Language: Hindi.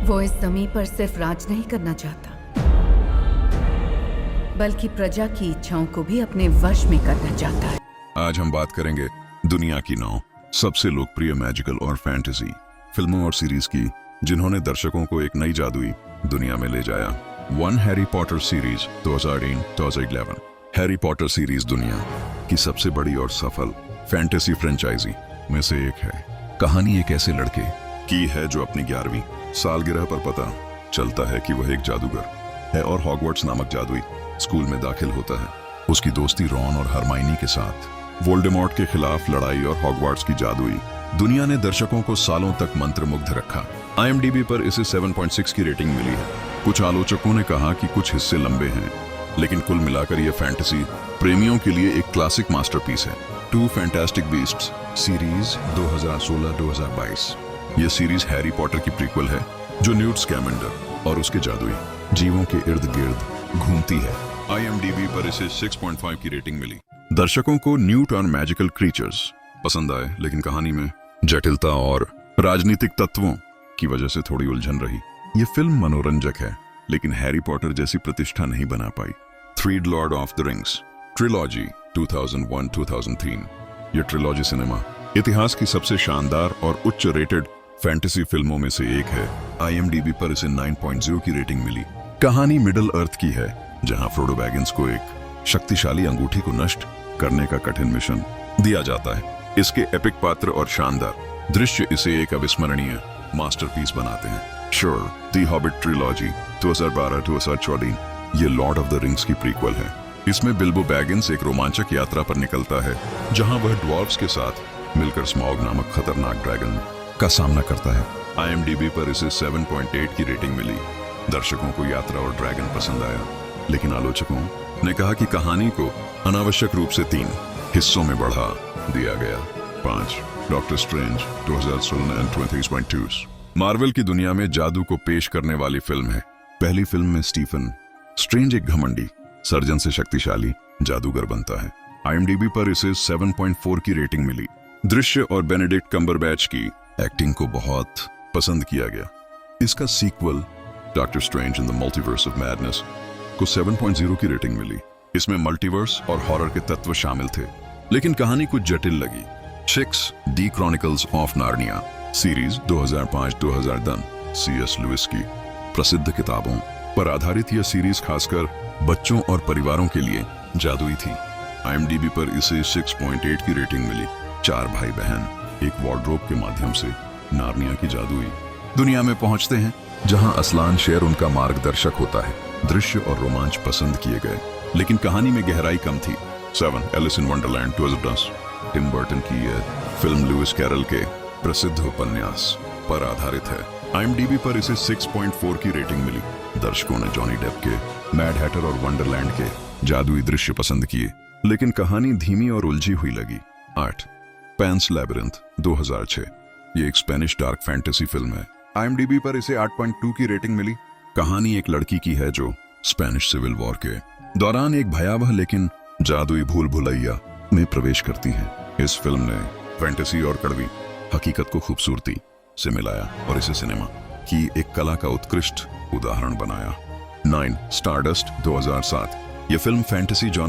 वो इस जमीन पर सिर्फ राज नहीं करना चाहता, बल्कि प्रजा की इच्छाओं को भी अपने वश में करना चाहता है। आज हम बात करेंगे दुनिया की 9 सबसे लोकप्रिय मैजिकल और फैंटेसी फिल्मों और सीरीज की, जिन्होंने दर्शकों को एक नई जादुई दुनिया में ले जाया। 1 Harry Potter series 2008-2011। Harry Potter series दुनिया की सबसे बड़ी और सफल फैंटेसी फ्रेंचाइजी में से एक है। कहानी एक ऐसे लड़के की है जो अपनी 11वीं सालगिरह पर पता चलता है कि वह एक जादूगर है और हॉगवर्ट्स नामक जादुई स्कूल में दाखिल होता है। उसकी दोस्ती रॉन और हरमाइनी के साथ वोल्डेमॉर्ट के खिलाफ लड़ाई और हॉगवर्ट्स की जादुई दुनिया ने दर्शकों को सालों तक मंत्रमुग्ध रखा। IMDb पर इसे 7.6 की रेटिंग मिली है। कुछ आलोचकों ने कहा कि कुछ हिस्से लंबे हैं, लेकिन कुल मिलाकर यह फैंटेसी प्रेमियों के लिए एक क्लासिक मास्टरपीस है। 2 फैंटास्टिक बीस्ट्स सीरीज 2016-2022। यह सीरीज हैरी पॉटर की प्रीक्वल है, जो न्यूट स्कैमेंडर और उसके जादुई जीवों के इर्द गिर्द घूमती है। IMDb पर इसे 6.5 की रेटिंग मिली। दर्शकों को न्यूट और मैजिकल क्रीचर्स पसंद आए, लेकिन कहानी में जटिलता और राजनीतिक तत्वों की वजह से थोड़ी उलझन रही। ये फिल्म मनोरंजक है, लेकिन हैरी पॉटर जैसी प्रतिष्ठा नहीं बना पाई। 3 Lord of the rings trilogy 2001-2003। ये ट्रिलॉजी सिनेमा इतिहास की सबसे शानदार और उच्च रेटेड फैंटेसी फिल्मों में से एक है। IMDb पर इसे 9.0 की रेटिंग मिली। कहानी मिडल अर्थ की है, जहां फ्रोडो बैगिंस को एक शक्तिशाली अंगूठी को नष्ट करने का कठिन मिशन दिया जाता है। इसके एपिक पात्र और शानदार दृश्य इसे एक अविस्मरणीय मास्टरपीस बनाते हैं। श्योर, द हॉबिट ट्रिलॉजी 2012-2014 ये लॉर्ड ऑफ द रिंग्स की प्रीक्वल है। इसमें बिल्बो बैगिंस एक रोमांचक यात्रा पर निकलता है, जहां वह ड्वार्फ्स के साथ मिलकर स्मॉग नामक खतरनाक ड्रैगन का सामना करता है। IMDb पर इसे 7.8 की रेटिंग मिली। दर्शकों को यात्रा और ड्रैगन पसंद आया, लेकिन आलोचकों ने कहा कि कहानी को अनावश्यक रूप से 3 हिस्सों में बढ़ा दिया गया। 5 डॉक्टर स्ट्रेंज 2016-2022। मार्वल की दुनिया में जादू को पेश करने वाली फिल्म है। पहली फिल्म में स्टीफन स्ट्रेंज एक घमंडी सर्जन से शक्तिशाली जादूगर बनता है। IMDb पर इसे 7.4 की रेटिंग मिली। दृश्य और बेनेडिक्ट कम्बरबैच की एक्टिंग को बहुत पसंद किया गया। इसका sequel Doctor Strange in the Multiverse of Madness को 7.0 की रेटिंग मिली। इसमें मल्टीवर्स और हॉरर के तत्व शामिल थे, लेकिन कहानी कुछ जटिल लगी। 6 the chronicles of Narnia series 2005-2010 C.S. Lewis की प्रसिद्ध किताबों पर आधारित यह सीरीज खासकर बच्चों और परिवारों के लिए जादुई थी। IMDb पर इसे 6.8 की रेटिंग मिली। 4 भाई बहन एक वार्डरोब के माध्यम से नार्निया की जादुई दुनिया में पहुंचते हैं, जहां असलान शेर उनका मार्गदर्शक होता है। दृश्य और रोमांच पसंद किए गए, लेकिन कहानी में गहराई कम थी। 7 Alice in Wonderland 2010। Tim Burton की यह फिल्म लुइस कैरल के प्रसिद्ध उपन्यास पर आधारित है। IMDb पर इसे 6.4 की रेटिंग मिली। दर्शकों ने जॉनी डेप के मैड हैटर और वंडरलैंड के जादुई दृश्य पसंद किए, लेकिन कहानी धीमी और उलझी हुई लगी। 8 पैंस लैबिरिंथ 2006। ये एक स्पेनिश डार्क फैंटेसी फिल्म है। IMDb पर इसे 8.2 की रेटिंग मिली। कहानी एक लड़की की है जो स्पेनिश सिविल वॉर के दौरान एक भयावह लेकिन जादुई भूल भुलैया में प्रवेश करती है। इस फिल्म ने फैंटेसी और कड़वी हकीकत को खूबसूरती से मिलाया और इसे सिनेमा की एक कला का उत्कृष्ट उदाहरण बनाया। 9 स्टारडस्ट 2007। यह फिल्म फैंटेसी जॉनर